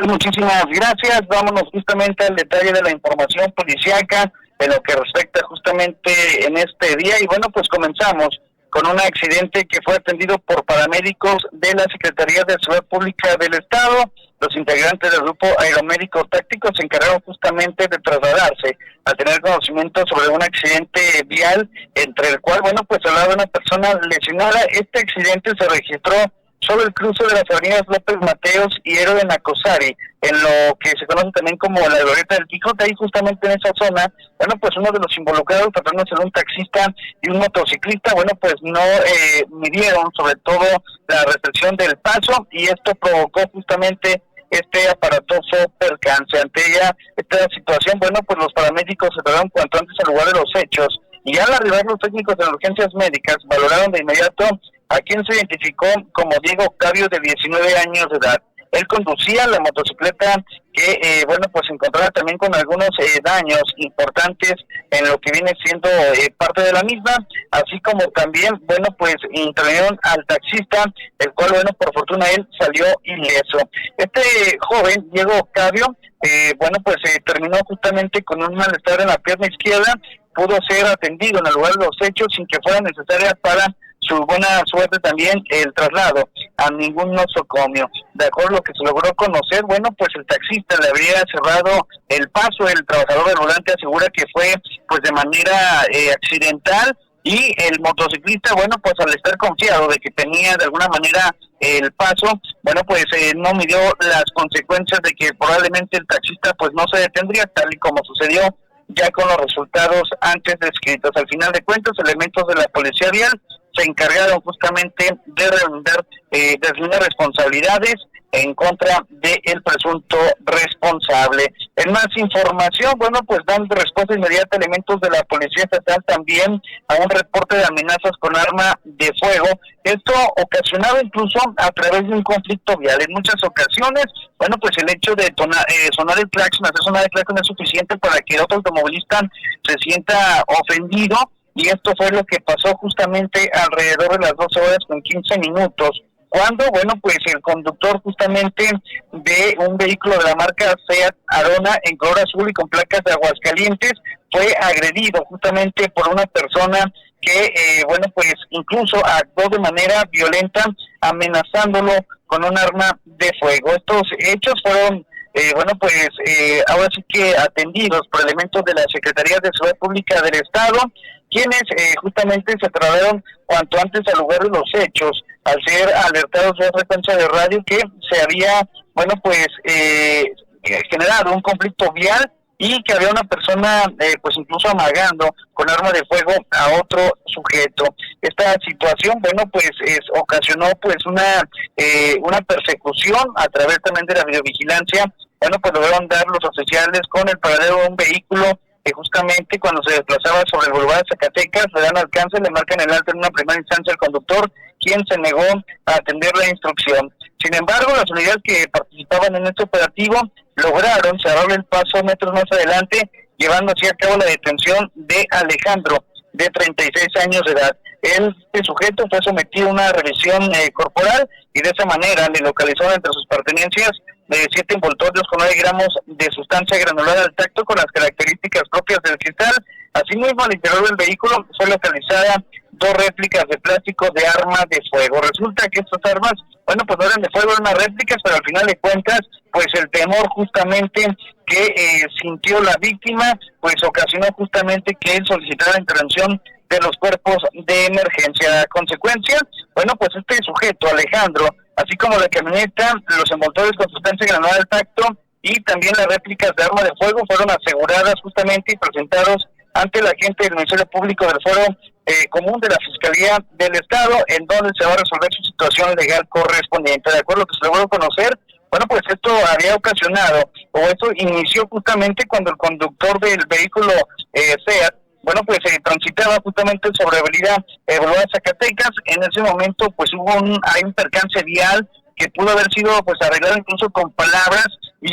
Muchísimas gracias. Vámonos justamente al detalle de la información policíaca de lo que respecta justamente en este día. Y bueno, pues comenzamos con un accidente que fue atendido por paramédicos de la Secretaría de Salud Pública del Estado. Los integrantes del grupo aeromédico táctico se encargaron justamente de trasladarse a tener conocimiento sobre un accidente vial, entre el cual, bueno, pues hablaba de una persona lesionada. Este accidente se registró sobre el cruce de las avenidas López Mateos y Héroe de Nacosari, en lo que se conoce también como la Glorieta del Quijote. Ahí justamente en esa zona, bueno, pues uno de los involucrados, tratando de ser un taxista y un motociclista, bueno, pues no midieron sobre todo la restricción del paso, y esto provocó justamente este aparatoso percance. Ante esta situación, bueno, pues los paramédicos se trasladaron cuanto antes al lugar de los hechos, y al arribar los técnicos de urgencias médicas valoraron de inmediato a quien se identificó como Diego Octavio, de 19 años de edad. Él conducía la motocicleta que, bueno, pues se encontraba también con algunos daños importantes en lo que viene siendo parte de la misma, así como también, bueno, pues intervinieron al taxista, el cual, bueno, por fortuna él salió ileso. Este joven, Diego Octavio, bueno, pues terminó justamente con un malestar en la pierna izquierda, pudo ser atendido en el lugar de los hechos sin que fuera necesaria para su buena suerte también el traslado a ningún nosocomio. De acuerdo a lo que se logró conocer, bueno, pues el taxista le habría cerrado el paso. El trabajador del volante asegura que fue pues de manera accidental, y el motociclista, bueno, pues al estar confiado de que tenía de alguna manera el paso, bueno, pues no midió las consecuencias de que probablemente el taxista pues no se detendría, tal y como sucedió ya con los resultados antes descritos. Al final de cuentas, elementos de la policía vial se encargaron justamente de deslindar responsabilidades en contra del presunto responsable. En más información, bueno, pues dan respuesta inmediata elementos de la Policía Estatal también a un reporte de amenazas con arma de fuego. Esto ocasionado incluso a través de un conflicto vial. En muchas ocasiones, bueno, pues el hecho de sonar el claxon, hacer sonar el claxon es suficiente para que otro automovilista se sienta ofendido. Y esto fue lo que pasó justamente alrededor de las 12:15, cuando, bueno, pues el conductor justamente de un vehículo de la marca Seat Arona en color azul y con placas de Aguascalientes fue agredido justamente por una persona que, bueno, pues incluso actuó de manera violenta, amenazándolo con un arma de fuego. Estos hechos fueron bueno, pues ahora sí que atendidos por elementos de la Secretaría de Salud Pública del Estado, quienes justamente se trasladaron cuanto antes al lugar de los hechos, al ser alertados de frecuencia de radio que se había, bueno, pues generado un conflicto vial, y que había una persona pues incluso amagando con arma de fuego a otro sujeto. Esta situación, bueno, pues ocasionó pues una persecución a través también de la videovigilancia. Bueno, pues lograron dar los oficiales con el paradero de un vehículo que justamente cuando se desplazaba sobre el Boulevard Zacatecas le dan alcance, le marcan el alto en una primera instancia al conductor, quien se negó a atender la instrucción. Sin embargo, las unidades que participaban en este operativo lograron cerrar el paso metros más adelante, llevando así a cabo la detención de Alejandro, de 36 años de edad. Este sujeto fue sometido a una revisión corporal, y de esa manera le localizaron entre sus pertenencias 7 envoltorios con 9 gramos de sustancia granular al tacto con las características propias del cristal. Asimismo, al interior del vehículo fue localizada 2 réplicas de plástico de arma de fuego. Resulta que estas armas, bueno, pues no eran de fuego, eran unas réplicas, pero al final de cuentas, pues el temor justamente que sintió la víctima, pues ocasionó justamente que él solicitara la intervención de los cuerpos de emergencia. A consecuencia, bueno, pues este sujeto, Alejandro, así como la camioneta, los envoltorios con sustancia granular al tacto y también las réplicas de arma de fuego fueron aseguradas justamente y presentados ante la agente del Ministerio Público del Fuero Común de la Fiscalía del Estado, en donde se va a resolver su situación legal correspondiente. De acuerdo a lo que se logró conocer, bueno, pues esto había ocasionado, o esto inició justamente cuando el conductor del vehículo Seat, bueno, pues transitaba justamente sobre la avenida Boulevard Zacatecas. En ese momento, pues hubo un percance vial que pudo haber sido pues arreglado incluso con palabras,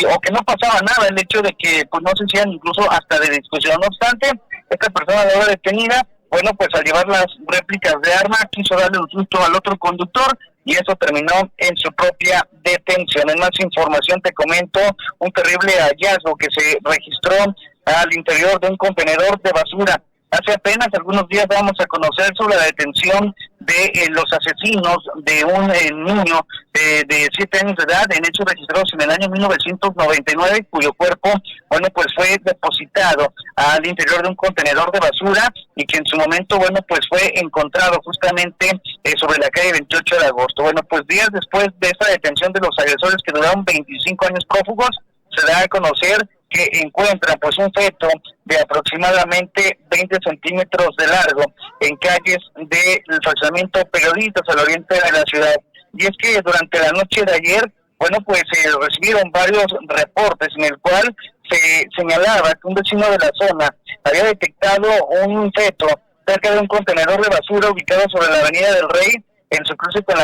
o que no pasaba nada, el hecho de que pues no se hacían incluso hasta de discusión. No obstante, esta persona de ahora detenida, bueno, pues al llevar las réplicas de arma, quiso darle un susto al otro conductor, y eso terminó en su propia detención. En más información te comento un terrible hallazgo que se registró al interior de un contenedor de basura. Hace apenas algunos días vamos a conocer sobre la detención de los asesinos de un niño de 7 años de edad en hechos registrados en el año 1999, cuyo cuerpo, bueno, pues fue depositado al interior de un contenedor de basura y que en su momento, bueno, pues fue encontrado justamente sobre la calle 28 de agosto. Bueno, pues días después de esta detención de los agresores que duraron 25 años prófugos, se da a conocer que encuentran pues un feto de aproximadamente 20 centímetros de largo en calles del fraccionamiento Periodistas al oriente de la ciudad. Y es que durante la noche de ayer, bueno, pues recibieron varios reportes en el cual se señalaba que un vecino de la zona había detectado un feto cerca de un contenedor de basura ubicado sobre la avenida del Rey en su cruce con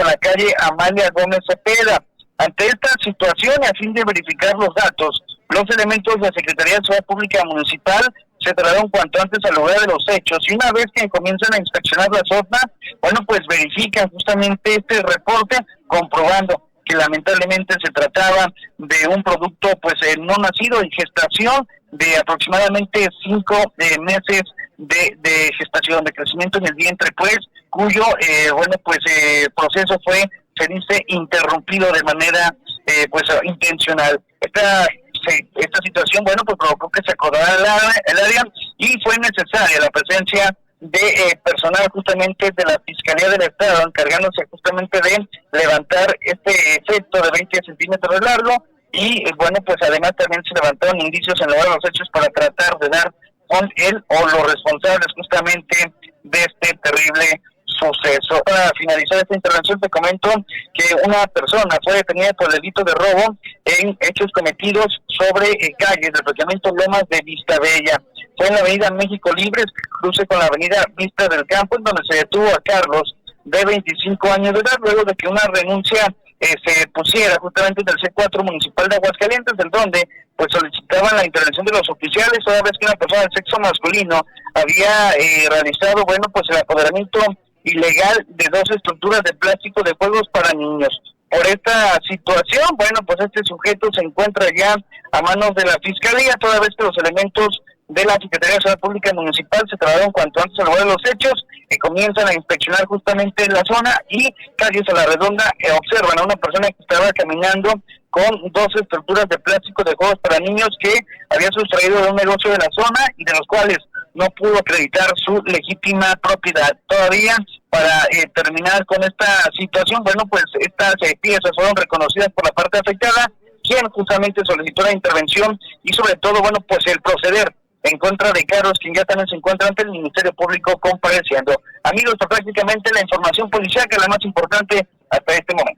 la calle Amalia Gómez Cepeda. Ante esta situación, a fin de verificar los datos, los elementos de la Secretaría de Seguridad Pública Municipal se trasladaron cuanto antes al lugar de los hechos, y una vez que comienzan a inspeccionar la zona, bueno, pues verifican justamente este reporte, comprobando que lamentablemente se trataba de un producto pues no nacido, en gestación de aproximadamente 5 meses de gestación, de crecimiento en el vientre, pues, cuyo, proceso fue, se dice, interrumpido de manera, intencional. Esta situación, bueno, pues provocó que se acordara el área y fue necesaria la presencia de personal justamente de la Fiscalía del Estado, encargándose justamente de levantar este efecto de 20 centímetros de largo y, bueno, pues además también se levantaron indicios en lugar de los hechos para tratar de dar con él o los responsables justamente de este terrible suceso. Para finalizar esta intervención te comento que una persona fue detenida por el delito de robo en hechos cometidos sobre calles del fraccionamiento Lomas de Vistabella. Fue en la avenida México Libre, cruce con la avenida Vista del Campo, en donde se detuvo a Carlos, de 25 años de edad, luego de que una renuncia se pusiera justamente en el C4 municipal de Aguascalientes, en donde pues solicitaban la intervención de los oficiales, toda vez que una persona del sexo masculino había realizado, bueno, pues el apoderamiento ilegal de 2 estructuras de plástico de juegos para niños. Por esta situación, bueno, pues este sujeto se encuentra ya a manos de la Fiscalía, toda vez que los elementos de la Secretaría de Seguridad Pública Municipal se trasladaron cuanto antes al lugar de los hechos, que comienzan a inspeccionar justamente la zona y calles a la redonda observan a una persona que estaba caminando con 2 estructuras de plástico de juegos para niños que había sustraído de un negocio de la zona y de los cuales no pudo acreditar su legítima propiedad. Todavía, para terminar con esta situación, bueno, pues estas piezas fueron reconocidas por la parte afectada, quien justamente solicitó la intervención y sobre todo, bueno, pues el proceder en contra de Carlos, quien ya también se encuentra ante el Ministerio Público compareciendo. Amigos, prácticamente la información policial, que es la más importante hasta este momento.